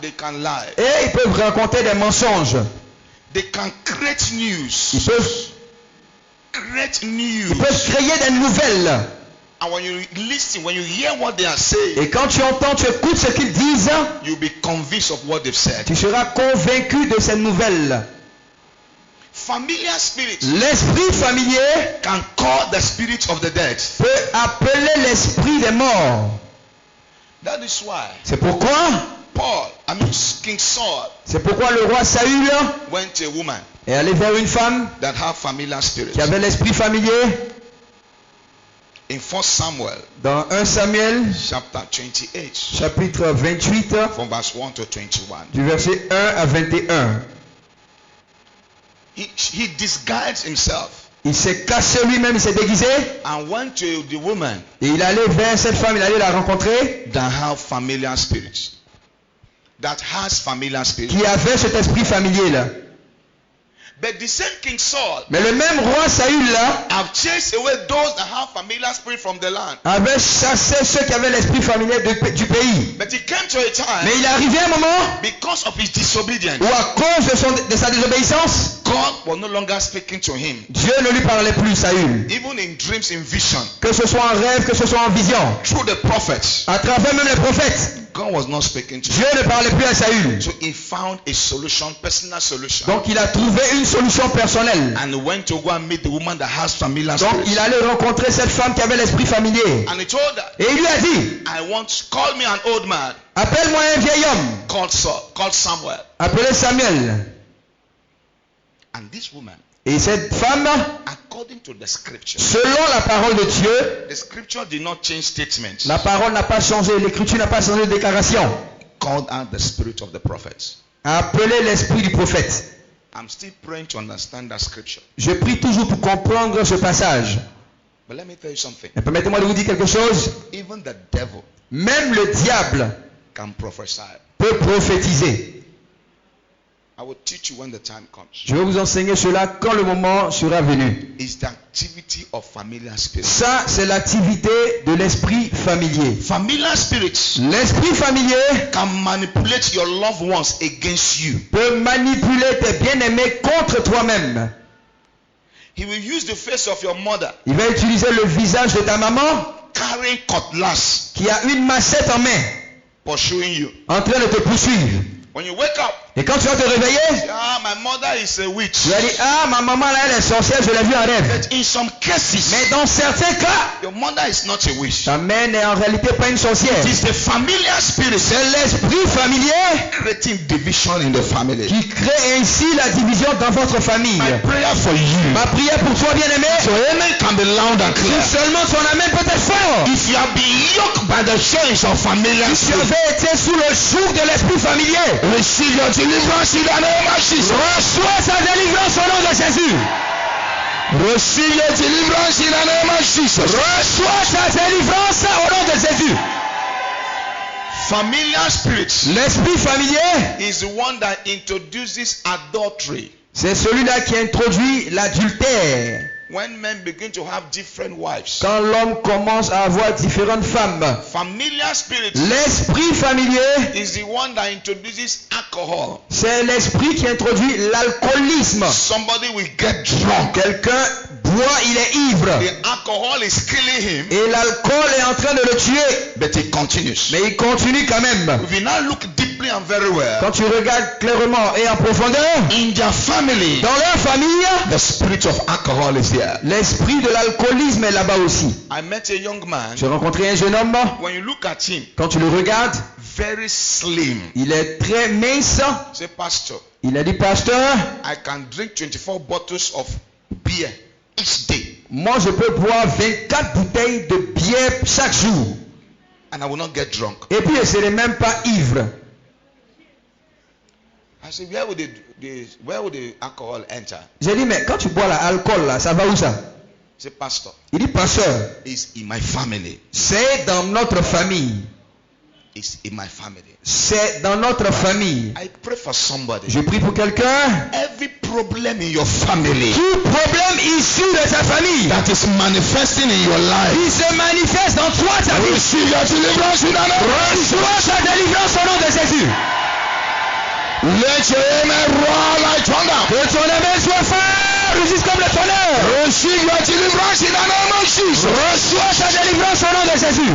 They can lie. Et ils peuvent raconter des mensonges. They can create news. Ils peuvent créer des nouvelles. And when you listen, when you hear what they are saying, Et quand tu entends, tu écoutes ce qu'ils disent, you'll be convinced of what they've said. tu seras convaincu de ces nouvelles. Familiar spirits L'esprit familier can call the spirit of the dead. peut appeler l'esprit des morts. That is why C'est pourquoi King Saul C'est pourquoi le roi Saül went to a woman est allé vers une femme that had familiar spirits. qui avait l'esprit familier. In 1 Samuel Dans 1 Samuel, chapter 28, chapitre 28, from verse 1 to 21, du verset 1 à 21. he disguised himself Il s'est caché lui-même, il s'est déguisé. and went to the woman Et il allait vers cette femme, il allait la rencontrer, that have familiar spirits. That has familiar spirits. qui avait cet esprit familier-là. But the same King Saul Mais le même roi Saül là have chased away those that have familiar spirit from the land. avait chassé ceux qui avaient l'esprit familier du pays. But it came to a time, Mais il est arrivé un moment because of his disobedience, où à cause de sa désobéissance, God was no longer speaking to him. Dieu ne lui parlait plus, Saül. Even in dreams, in vision, Que ce soit en rêve, que ce soit en vision, through the prophets, à travers même les prophètes, God was not speaking to him. Dieu ne parlait plus à Saül. So he found a solution, personal solution. Donc il a trouvé une solution personnelle. And he went to go and meet the woman that has familiar Donc spirit. il allait rencontrer cette femme qui avait l'esprit familier. And he told her, Et il lui a dit, call me an old man appelle-moi un vieil homme, called Samuel. appelez Samuel. And this woman, Et cette femme, according to the scripture, selon la parole de Dieu, the scripture did not change statements, la parole n'a pas changé, l'écriture n'a pas changé de déclaration, called out the spirit of the prophets. a appelé l'esprit du prophète. I'm still praying to understand that scripture. Je prie toujours pour comprendre ce passage. But let me tell you something. Et permettez-moi de vous dire quelque chose. Even the devil Même le diable can prophesy. peut prophétiser. I will teach you when the time comes. Je vais vous enseigner cela quand le moment sera venu. It's the activity of familiar spirits. Ça, c'est l'activité de l'esprit familier. Familiar spirits L'esprit familier can manipulate your loved ones against you. peut manipuler tes bien-aimés contre toi-même. He will use the face of your mother Il va utiliser le visage de ta maman carrying cutlass, qui a une machette en main pursuing you. en train de te poursuivre. When you wake up, Et quand tu vas te réveiller, my mother is a witch. tu vas dire, ah, ma maman là, elle est sorcière, je l'ai vue en rêve. But in some cases, Mais dans certains cas, your mother is not a witch. ta mère n'est en réalité pas une sorcière. It is the familiar spirit C'est l'esprit familier creating division in the family. qui crée ainsi la division dans votre famille. My prayer for you, Ma prière pour toi, bien-aimé, your amen can be loud and si clear. seulement ton amen peut être fort. If you have been yoked by the chains of familiar Si tu spirit, avais été sous le joug de l'esprit familier, receive your deliverance in the name of Jesus. reçois sa délivrance au nom de Jésus. Receive your deliverance in the name of Jesus. Reçois sa délivrance au nom de Jésus. Familiar spirits L'esprit familier, is the one that introduces adultery. c'est celui-là qui introduit l'adultère. When men begin to have different wives. Quand l'homme commence à avoir différentes femmes. Familiar spirits L'esprit familier, is the one that introduces alcohol. c'est l'esprit qui introduit l'alcoolisme. Somebody will get drunk. Quelqu'un boit, il est ivre. The alcohol is killing him, Et l'alcool est en train de le tuer. but he continues. Mais il continue quand même. If you now look deeply and very well, Quand tu regardes clairement et en profondeur, in their family, dans leur famille, the spirit of alcohol is there. l'esprit de l'alcoolisme est là-bas aussi. I met a young man. J'ai rencontré un jeune homme. When you look at him, Quand tu le regardes, very slim. il est très mince. Say, Pastor, Il a dit, pasteur, I can drink 24 bottles of beer each day, moi je peux boire 24 bouteilles de bière chaque jour. and I will not get drunk. Et puis je ne serai même pas ivre. I said, where would the alcohol enter? J'ai dit, mais quand tu bois l'alcool là, ça va où ça? Say, Pastor, Il dit, pasteur, it's in my family. c'est dans notre famille. It's in my family. C'est dans notre famille. I pray for somebody. Je prie pour quelqu'un. Every problem in your family Tout problème issu de sa famille that is manifesting in your life, qui se manifeste dans toi, ta vie, receive your deliverance in the name of Jesus. reçois sa délivrance au nom de Jésus. Let your amen roar like thunder. Que ton amen soit fort, rugisse comme le tonnerre. Receive your deliverance in the name of Jesus. Reçois sa délivrance au nom de Jésus.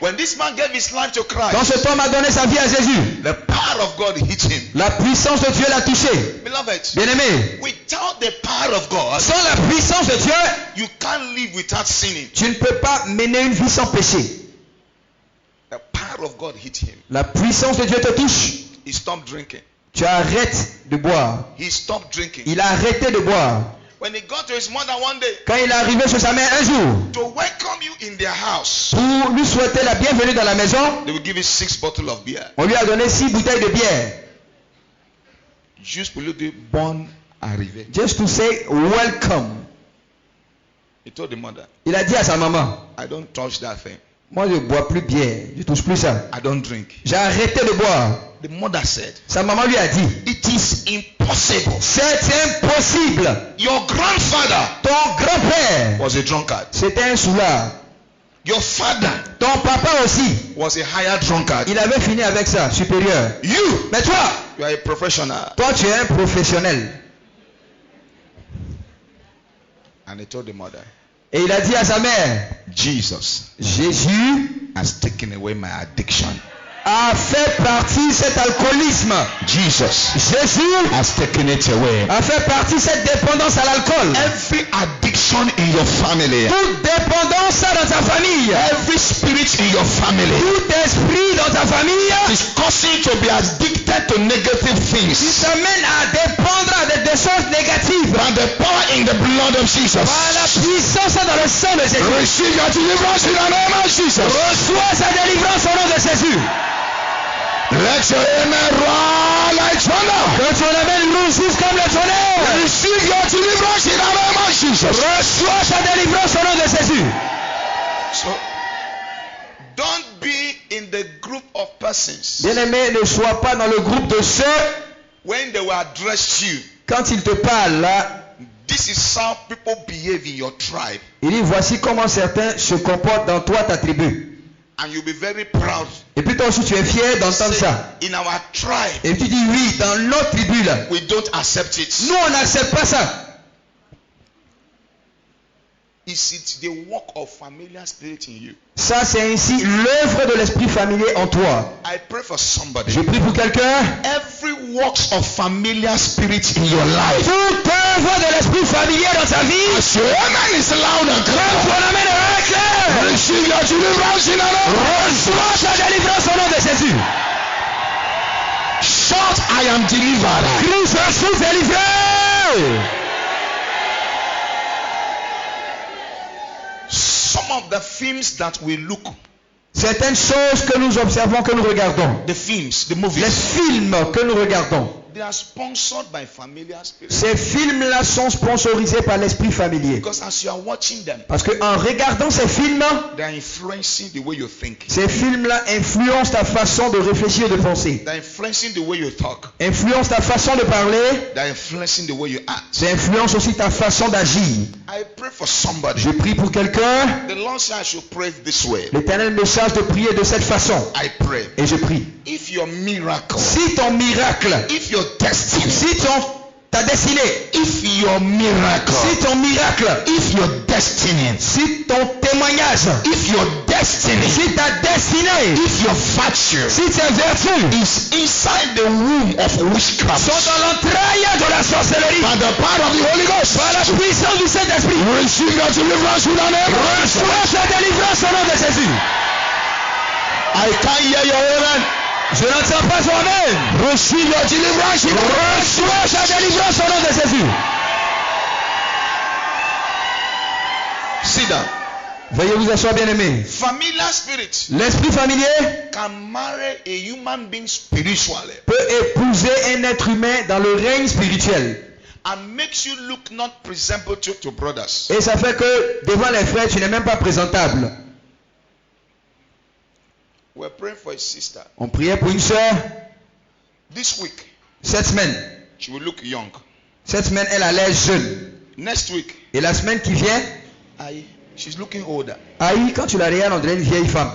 When this man gave his life to Quand Christ, cet homme a donné sa vie à Jésus, the power of God hit him. la puissance de Dieu l'a touché. Beloved, Bien-aimé, without the power of God, sans la puissance de Dieu, you can't live without sinning. tu ne peux pas mener une vie sans péché. The power of God hit him. La puissance de Dieu te touche. He stopped drinking. Tu arrêtes de boire. He stopped drinking. Il a arrêté de boire. When he got to his mother one day Quand il est arrivé chez sa mère un jour, to welcome you in their house, pour lui souhaiter la bienvenue dans la maison, they will give you 6 bottles of beer. on lui a donné 6 bouteilles de bière. Juste pour lui dire bon arrivé. Just to say welcome. He told the mother, Il a dit à sa maman, I don't touch that thing. Moi, je ne bois plus bière. Je ne touche plus ça. I don't drink. J'ai arrêté de boire. The mother said, Sa maman lui a dit, it is impossible. c'est impossible. Your grandfather Ton grand-père, was a drunkard. c'était un soulard. Your father Ton papa aussi, was a higher drunkard. il avait fini avec ça, supérieur. You, Mais toi, you are a professional. toi tu es un professionnel. And he told the mother, Et il a dit à sa mère, Jesus Jésus has taken away my addiction. a fait partie de cet alcoolisme. Jesus Jésus has taken it away. a fait partie de cette dépendance à l'alcool. Every addiction in your family, Toute dépendance dans ta famille, every spirit in your family tout esprit dans ta famille is causing you to be addicted to negative qui things. t'amène à dépendre des choses négatives. By the power in the blood of Jesus, Par la puissance dans le sang de Jésus. receive your deliverance in the name of Jesus. Reçois sa délivrance au nom de Jésus. Let your amen roar like thunder. Que ton amen rougisse comme le tonnerre. Receive your deliverance in the name of Jesus. Reçois sa délivrance au nom de Jésus. So, don't be in the group of persons Bien-aimé, ne sois pas dans le groupe de ceux, when they will address you. quand ils te parlent là, This is how people behave in your tribe, il dit voici comment certains se comportent dans toi, ta tribu. and you'll be very proud. Et puis toi aussi tu es fier d'entendre Say, ça. in our tribe, Et tu dis oui, dans notre tribu là, we don't accept it. nous on n'accepte pas ça. Is it the work of familiar spirit in you? Ça c'est ainsi l'œuvre de l'esprit familier en toi. I pray for somebody. Je prie pour quelqu'un. Every works of familiar spirit in your life, Toute œuvre de l'esprit familier dans ta vie, as your amen is loud and quand clear, ton amen est clair, receive your deliverance in the name of Jesus. reçois ta délivrance au nom de Jésus. Shout, I am delivered. Crie, je suis délivré. Some of the films that we look, Certaines choses que nous observons, que nous regardons, the films, the les movies, films que nous regardons, they are sponsored by familiar spirits. ces films-là sont sponsorisés par l'esprit familier. Because as you are watching them, Parce qu'en regardant ces films, they are influencing the way you think. ces films-là influencent ta façon de réfléchir, de penser. They are influencing the way you talk. Influencent ta façon de parler, They are influencing the way you act. ça influence aussi ta façon d'agir. I pray for somebody. Je prie pour quelqu'un. The Lord said I should pray this way. L'Éternel me charge de prier de cette façon. I pray. Et je prie. If your miracle, Si ton miracle, if your destiny, si ta destinée, if your miracle, si ton miracle, if your destiny, si ton témoignage, if your destiny, si ta destinée, if your virtue si tes vertus is inside the womb of witchcraft, sont dans l'entraille de la sorcellerie, by the power of the Holy Ghost, par la puissance du Saint-Esprit, receive your deliverance in the name of Jesus. reçois sa délivrance au nom de Jésus. I can't hear your amen. Je n'entends pas ton amen. Receive your deliverance in the name of Jesus. Reçois sa délivrance au nom de Jésus. Sit down. Veuillez vous asseoir, bien-aimés. Familiar spirit L'esprit familier can marry a human being spiritually peut épouser un être humain dans le règne spirituel. and makes you look not presentable to brothers. Et ça fait que devant les frères, tu n'es même pas présentable. We're praying for a sister. On priait pour une sœur This week, cette semaine. she will look young. Cette semaine, elle a l'air jeune. Next week, Et la semaine qui vient, she's looking older. aïe, quand tu la regardes, on dirait une vieille femme.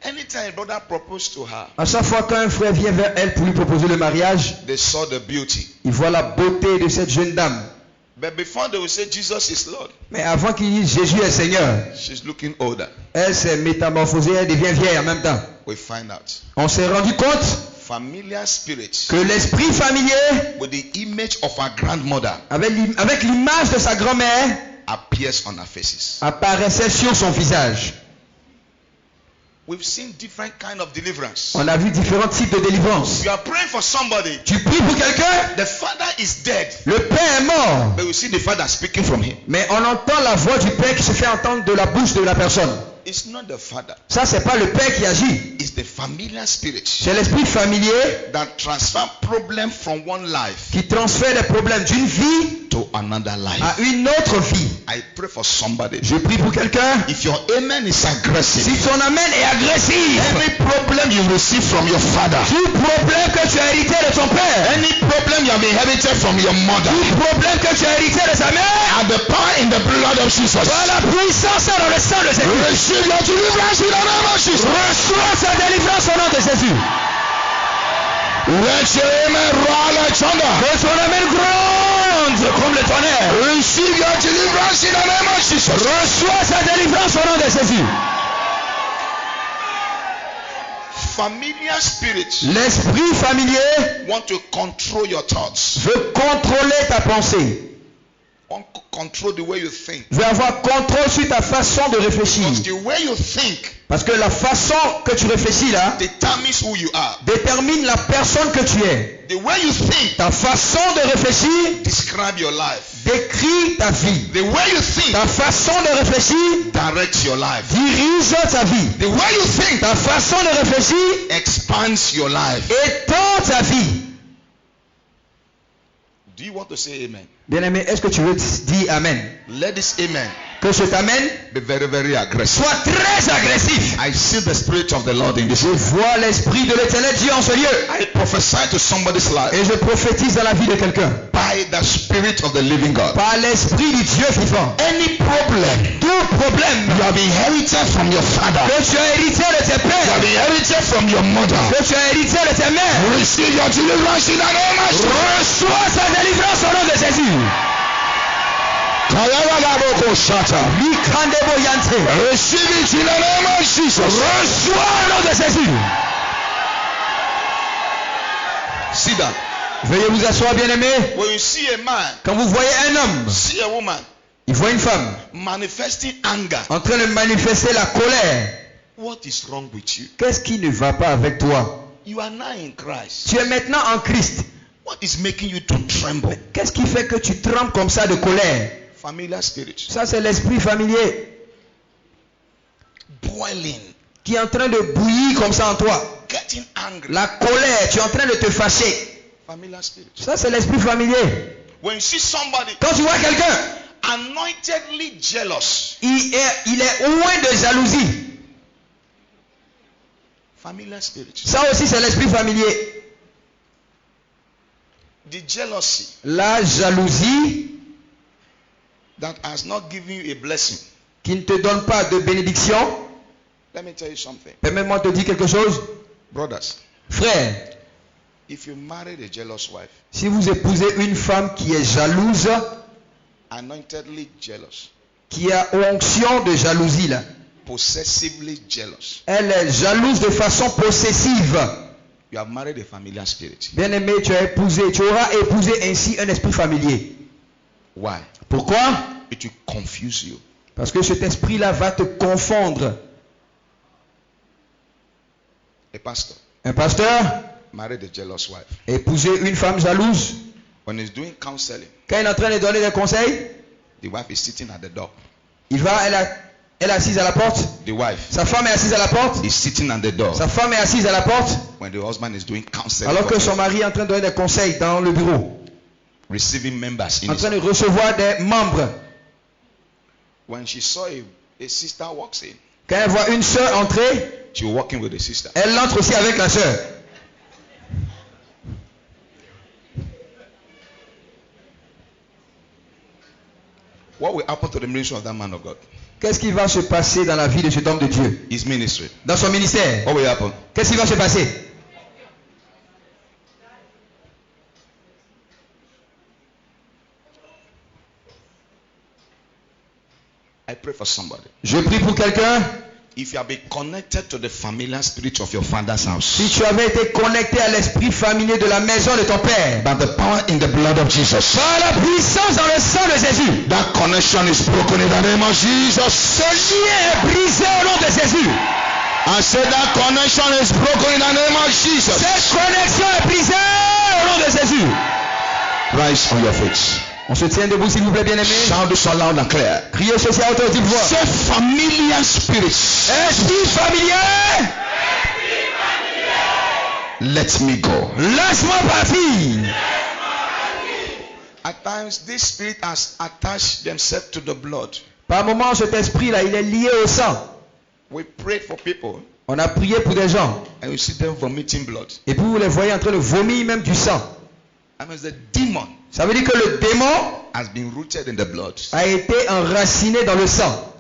Anytime a brother proposed to her, À chaque fois qu'un frère vient vers elle pour lui proposer le mariage, they saw the beauty. il voit la beauté de cette jeune dame. But before they will say Jesus is Lord, Mais avant qu'il dise Jésus est Seigneur, she's looking older. elle s'est métamorphosée, elle devient vieille en même temps. We find out. On s'est rendu compte Familiar spirit que l'esprit familier, with the image of our grandmother avec l'image de sa grand-mère, appears on our faces. apparaissait sur son visage. We've seen different kind of deliverance. On a vu différents types de délivrance. You are praying for somebody. Tu pries pour quelqu'un, The father is dead, le père est mort, but we see the father speaking from him. mais on entend la voix du père qui se fait entendre de la bouche de la personne. It's not the father. Ça, c'est pas le père qui agit. It's the familiar spirit C'est l'esprit familier that transfer problem from one life qui transfère les problèmes d'une vie to another life. à une autre vie. I pray for somebody. Je prie pour quelqu'un. If your amen is aggressive, Si ton amen est agressif, any problem you receive from your father, tout problème que tu as hérité de ton père, any problem you have inherited from your mother, tout problème que tu as hérité de sa mère, at the power in the blood of Jesus, par la puissance dans le sang de Jésus, receive your deliverance in the name of Jesus. reçois sa délivrance au nom de Jésus. Let your amen roar like thunder. Que son amen gronde comme le tonnerre. Receive your deliverance in the name of Jesus. Reçois sa délivrance au nom de Jésus. Familiar spirit L'esprit familier want to control your thoughts, veut contrôler ta pensée, want to control the way you think. veut avoir contrôle sur ta façon de réfléchir. Because the way you think Parce que la façon que tu réfléchis là determines who you are. détermine la personne que tu es. The way you think Ta façon de réfléchir describe your life. décrit ta vie. The way you think Ta façon de réfléchir directs your life. dirige ta vie. The way you think Ta façon de réfléchir expands your life. étend ta vie. Do you want to say amen? Bien-aimé, est-ce que tu veux dire Amen? Let this amen Que cet Amen be very, very aggressive. soit très agressif. I see the spirit of the Lord in this Je room. vois l'Esprit de l'Éternel Dieu en ce lieu. I prophesy to somebody's life Et je prophétise dans la vie de quelqu'un. by the spirit of the living God. Par l'Esprit du Dieu vivant. Any problem Tout problème you have inherited from your father, que tu as hérité de tes you have pères, inherited from your mother, que tu as hérité de tes mères, receive your deliverance in the name of Jesus. reçois sa délivrance au nom de Jésus. Likandebo yante. Receive it in the name of Jesus. Reçois au nom de Jésus. See that? Veuillez vous asseoir, bien-aimé. When you see a man, Quand vous voyez un homme, see a woman il voit une femme manifesting anger, en train de manifester la colère. what is wrong with you? Qu'est-ce qui ne va pas avec toi? You are now in Christ. Tu es maintenant en Christ. What is making you to tremble? Qu'est-ce qui fait que tu trembles comme ça de colère? Familiar spirit. Ça, c'est l'esprit familier Boiling, qui est en train de bouillir comme ça en toi. getting angry. La colère, tu es en train de te fâcher. Familiar spirit. Ça, c'est l'esprit familier. When you see somebody Quand tu vois quelqu'un, anointedly jealous, il est loin de jalousie. familiar spirit. Ça aussi, c'est l'esprit familier. The jealousy La jalousie that has not given you a blessing. qui ne te donne pas de bénédiction. Let me tell you something. Permets-moi de te dire quelque chose. Brothers, Frère, if you married a jealous wife, si vous épousez une femme qui est jalouse, anointedly jealous, qui a onction de jalousie là, possessively jealous, elle est jalouse de façon possessive. you have married a familiar spirit. Bien-aimé, tu auras épousé ainsi un esprit familier. Why? Pourquoi? It will confuse you. Parce que cet esprit-là va te confondre. A pastor Un pasteur married a jealous wife. épouser une femme jalouse. When he's doing counseling, Quand il est en train de donner des conseils, the wife is sitting at the door. elle est assise à la porte. The wife Sa femme est assise à la porte. is sitting at the door Sa femme est assise à la porte. when the husband is doing counseling, Alors que for son mari est en train de donner des conseils dans le bureau. receiving members in En his. train de recevoir des membres. When she saw a sister walks in, Quand elle voit une sœur entrer, she was walking with the sister. elle entre aussi avec la sœur. What will happen to the ministry of that man of God? Qu'est-ce qui va se passer dans la vie de cet homme de Dieu? His ministry. Dans son ministère? What will happen? Qu'est-ce qui va se passer? I pray for somebody. Je prie pour quelqu'un. If you have been connected to the familiar spirit of your father's house, Si tu avais été connecté à l'esprit familier de la maison de ton père, by the power in the blood of Jesus, par la puissance dans le sang de Jésus, that connection is broken in the name of Jesus. ce lien est brisé au nom de Jésus. I said that connection is broken in the name of Jesus. Cette connexion est brisée au nom de Jésus. Rise on your feet. On se tient debout s'il vous plaît, bien-aimés. Shout this out loud and clear. Criez ceci à hauteur de voix. Say familiar spirits. Esprit familier, Let me go. laisse-moi partir. At times, this spirit has attached themselves to the blood. Par moment, cet esprit-là, il est lié au sang. We prayed for people On a prié pour des gens. and we see them vomiting blood. Et puis vous les voyez en train de vomir même du sang. That means the demon Ça veut dire que le démon has been rooted in the blood. a été enraciné dans le sang.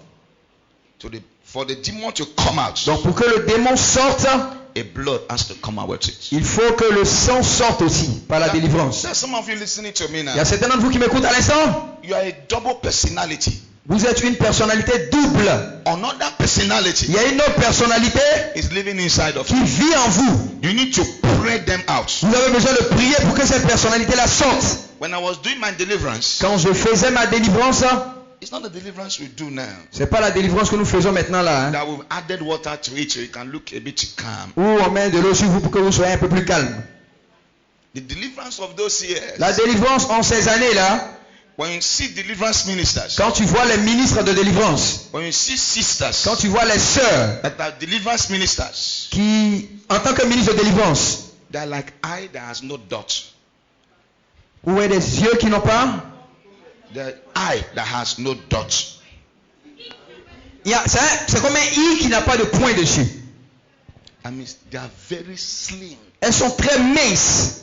For the demon to come out, Donc pour que le démon sorte, a blood has to come out with it. il faut que le sang sorte aussi par la délivrance. There's some of you listening to me now. Il y a certains d'entre vous qui m'écoutent à l'instant. You are a double personality. Vous êtes une personnalité double. Another personality Il y a une autre personnalité is living inside of qui you. vit en vous. You need to pray them out. Vous avez besoin de prier pour que cette personnalité-là sorte. When I was doing my deliverance, Quand je faisais ma délivrance, it's not the deliverance we do now. c'est pas la délivrance que nous faisons maintenant là, hein, That we've added water to it so you can look a bit calm. où on met de l'eau sur vous pour que vous soyez un peu plus calme. The deliverance of those years. La délivrance en ces années-là, When you see deliverance ministers, quand tu vois les ministres de délivrance, when you see sisters quand tu vois les sœurs that are deliverance ministers, qui, en tant que ministre de délivrance, they're like eye that has no dot. où est des yeux qui n'ont pas, The eye that has no dot. c'est comme un i qui n'a pas de point dessus. That means they are very slim. Elles sont très minces.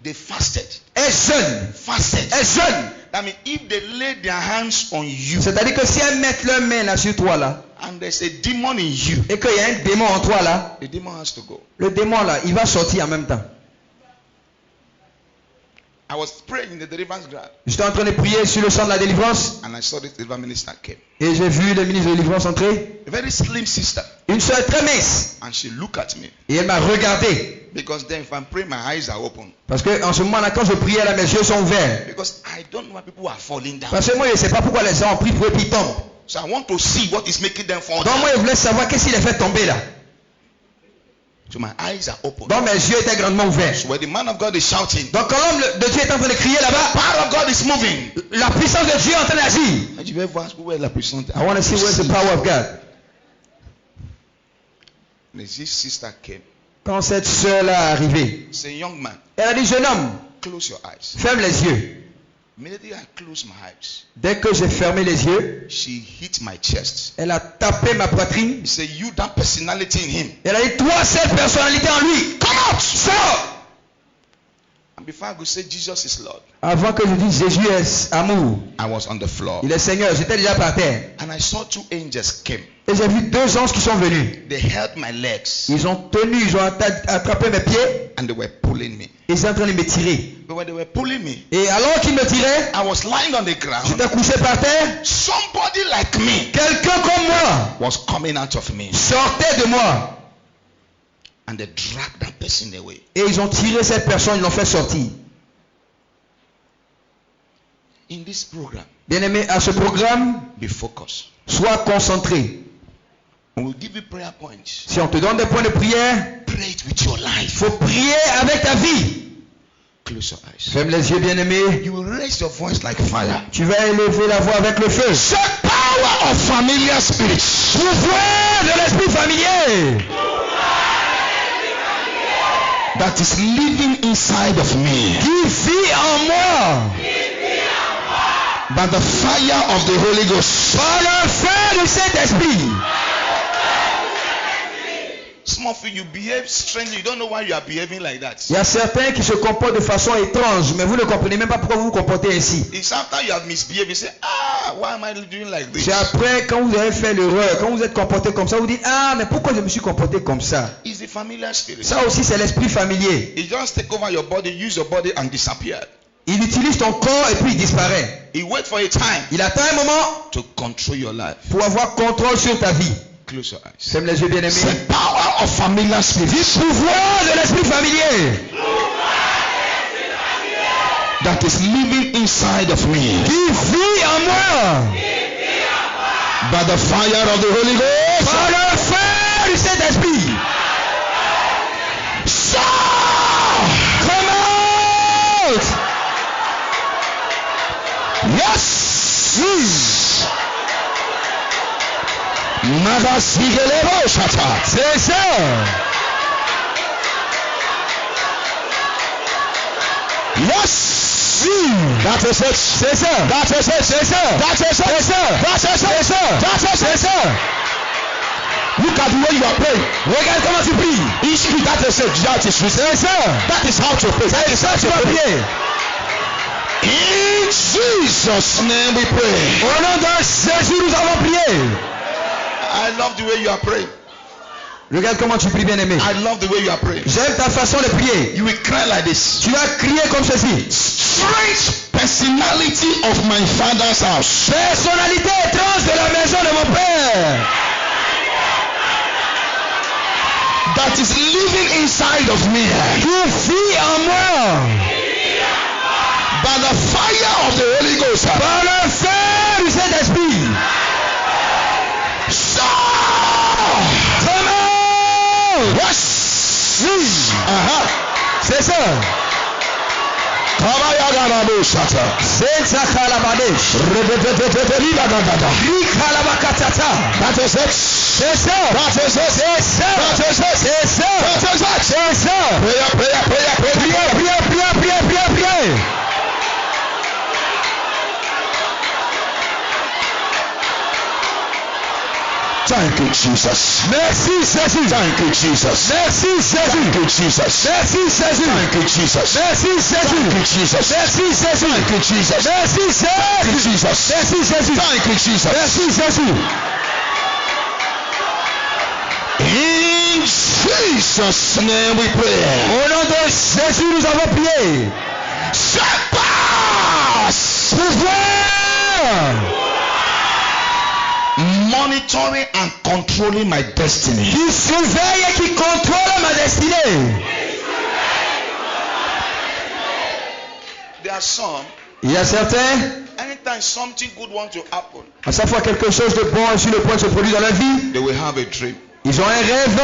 They fasted. Elles jeûnent. Fasted. Elles jeûnent. That means if they lay their hands on you C'est-à-dire que si elles mettent leurs mains là sur toi là, and there's a demon in you, et qu'il y a un démon en toi là, the demon has to go. le démon là, il va sortir en même temps. I was praying in the deliverance ground J'étais en train de prier sur le champ de la délivrance and I saw this deliverance minister came. et j'ai vu le ministre de délivrance entrer. A very slim sister. Une soeur très mince. And she looked at me. Et elle m'a regardé. Because then if I'm praying, my eyes are open. Parce que en ce moment là, quand je priais là, mes yeux sont ouverts. Because I don't know why people are falling down. Parce que moi je ne sais pas pourquoi les gens ont pris pour eux puis ils tombent. So I want to see what is making them fall Donc down. moi je voulais savoir qu'est-ce qui les fait tomber là. So my eyes are open. Donc mes yeux étaient grandement ouverts. So when the man of God is shouting, Donc quand l'homme de Dieu est en train de crier là-bas, power of God is moving. la puissance de Dieu est en train d'agir. Je vais voir où est la puissance. I want to see where's the power of God. This sister came. Quand cette soeur-là est arrivée, It's a young man. elle a dit, jeune homme, Close your eyes. ferme les yeux. Immediately I closed my eyes. Dès que j'ai fermé les yeux, She hit my chest. elle a tapé ma poitrine. He said, you, that personality in him. Elle a dit, toi, cette personnalité en lui, come out, sors. And before I could say Jesus is Lord, Avant que je dise Jésus est amour, I was on the floor. il est Seigneur, j'étais déjà par terre. And I saw two angels came. Et j'ai vu deux anges qui sont venus. They held my legs Ils ont tenu, ils ont attrapé mes pieds. and they were pulling me. Ils sont en train de me tirer. But when they were pulling me, Et alors qu'ils me tiraient, I was lying on the ground. j'étais couché par terre. Somebody like me Quelqu'un comme moi was coming out of me. sortait de moi. And they dragged that person away. Et ils ont tiré cette personne, ils l'ont fait sortir. In this program, Bien-aimé, à ce programme, be focused. sois concentré. And we'll give you prayer points. Si on te donne des points de prière, Pray it with your life. il faut prier avec ta vie. Close your eyes. Ferme les yeux, bien-aimé. You will raise your voice like fire. Tu vas élever la voix avec le feu. Say power of familiar spirits. Pouvoir de l'esprit familier That is living inside of me. qui vit en moi By the fire of the Holy Ghost. par le feu du Saint-Esprit. Some of you behave strangely. You don't know why you are behaving like that. Il y a certains qui se comportent de façon étrange, mais vous ne comprenez même pas pourquoi vous vous comportez ainsi. It's after you have misbehaved, you say, why am I doing like this? C'est après, quand vous avez fait l'erreur, quand vous êtes comporté comme ça, vous dites, mais pourquoi je me suis comporté comme ça? It's the familiar spirit. Ça aussi, c'est l'esprit familier. It just take over your body, use your body and disappear. Il utilise ton corps et puis il disparaît. He wait for a time Il attend un moment to control your life. pour avoir contrôle sur ta vie. Close your eyes. Ferme les yeux, bien-aimés. The power of familiar spirit. Pouvoir de l'esprit familier That is living inside of me. qui vit en moi By the fire of the Holy Ghost. par le feu du Saint-Esprit. Come out! Yes. Madasigele Shata. C'est ça. Yes. That is it. C'est ça. That is it. C'est ça. That is it. C'est ça. That is it. C'est ça. That is C'est it. ça. Look at the way you are praying. Regarde comment tu pries. That is it. That is it. C'est ça. That is how to pray. That is how Tu to vas pray. prier. In Jesus' name we pray. Au nom de Jésus, nous avons prié. I love the way you are praying. Regarde comment tu pries, bien-aimé. I love the way you are praying. J'aime ta façon de prier. You will cry like this. Tu vas crier comme ceci. Strange personality of my father's house. Personnalité étrange de la maison de mon père. That is living inside of me. Qui vit en moi. By the fire of the Holy Ghost. Par le feu du Saint-Esprit. So. Yes. C'est ça. Senza Kalabadesh. Rikalabakatata. That is it. C'est ça. That is it. C'est ça. That is it. C'est ça. That is it. C'est ça. Priez. Thank you, Jesus. Merci Jésus. Thank you, Jesus. Merci Jésus. Thank you, Jesus. Merci Jésus. Thank you, Jesus. Merci Jésus. Thank you, Jesus. Merci Jésus. Thank you, Jesus. Merci Thank you, Jésus. Jesus. Merci Jésus. Thank you, Jesus. Merci Jésus. In Jesus' name we pray. Au nom de Jésus, nous avons prié. Shepherds, Pouvoir monitoring and controlling my destiny. qui surveille et qui contrôle ma destinée. There are some, Il y a certains, anytime something good wants to happen, à chaque fois quelque chose de bon est sur le point de se produire dans la vie, they will have a dream. ils ont un rêve.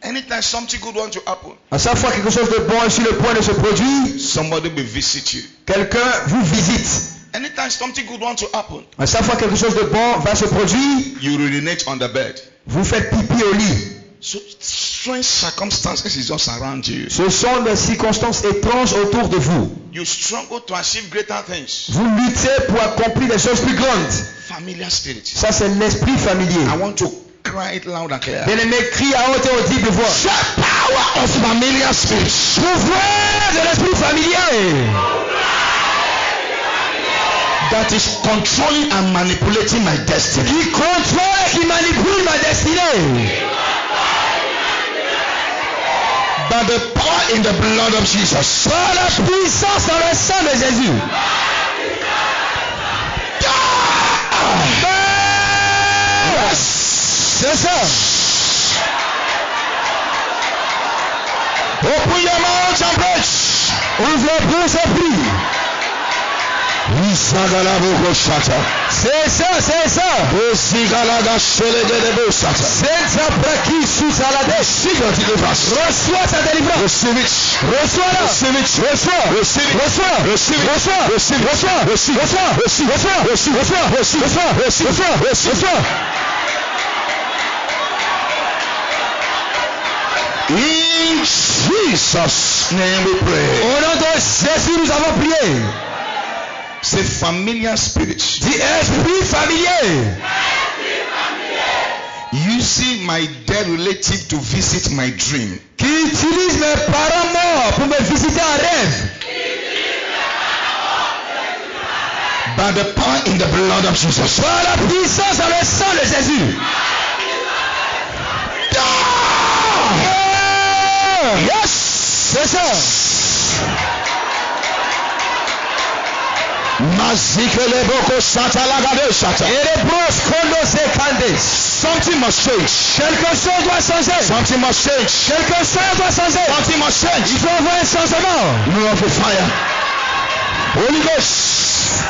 Anytime something good wants to happen, À chaque fois quelque chose de bon est sur le point de se produire, somebody will visit you. quelqu'un vous visite. Anytime something good wants to happen, À chaque fois quelque chose de bon va se produire, you urinate on the bed. vous faites pipi au lit. So strange circumstances is just around you. Ce sont des circonstances étranges autour de vous. You struggle to achieve greater things. Vous luttez pour accomplir des choses plus grandes. Familiar spirit. Ça, c'est l'esprit familier. I want to cry it loud and clear. Bien-aimé, crie à haute et audible voix. The power of familiar spirits. Pouvoir de l'esprit familier That is controlling and manipulating my destiny. qui contrôle et qui manipule ma destinée. By the power in the blood of Jesus. Par la puissance dans le sang de Jésus. C'est ça. Open your mouth and preach. Ouvre la bouche et prie. C'est ça, c'est ça. Senza braki sous salade. Reçois ta délivrance. Reçois-la. Reçois. In Jesus' name we pray. Au nom de Jésus, nous avons prié. Say familiar spirit. Dis esprit familier. Using my dead relative to visit my dream. Qui utilise mes parents morts pour me visiter en rêve. By the power in the blood of Jesus. Par la puissance dans le sang de Jésus. Yes. C'est ça. Something must change. Quelque chose doit changer. Something must change. Quelque chose doit changer. Something must change. Il faut avoir un changement. Move of the fire. Holy Ghost.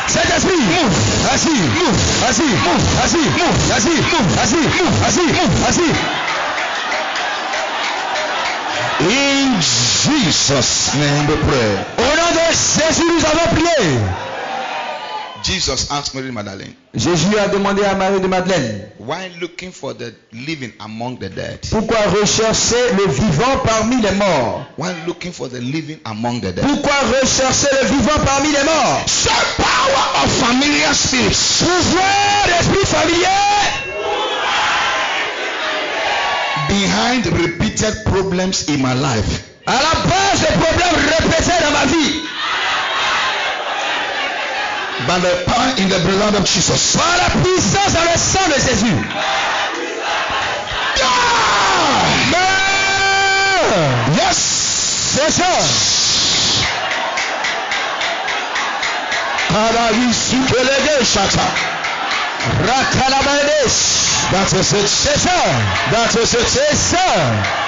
Saint-Esprit, move. Assis, move. Assis, move. Assis, move. Assis, move. Assis, move. Assis, move. Assis. In Jesus' name we pray. Au nom de Jésus, nous avons prié. Jesus asked Mary Magdalene, Jésus a demandé à Marie de Madeleine, why looking for the living among the dead? pourquoi rechercher le vivant parmi les morts? Why looking for the living among the dead? Pourquoi rechercher le vivant parmi les morts? The power of familiar spirits. Pouvoir d'esprit familier Behind repeated problems in my life. à la base des problèmes répétés dans ma vie. By the power in the blood of Jesus. Par la puissance dans le sang de Jésus. Yes. C'est ça. That is it. C'est ça. That is it. C'est ça.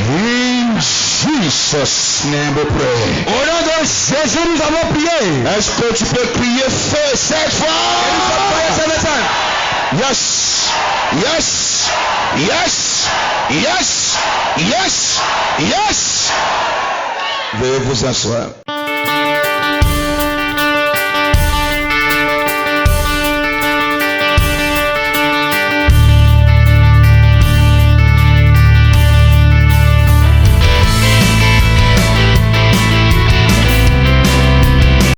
In Jesus' name we pray. Au nom de Jésus, nous avons prié. Est-ce que tu peux prier feu cette fois? Yes. Yes. Yes. Yes. Yes. Yes. Veuillez vous asseoir.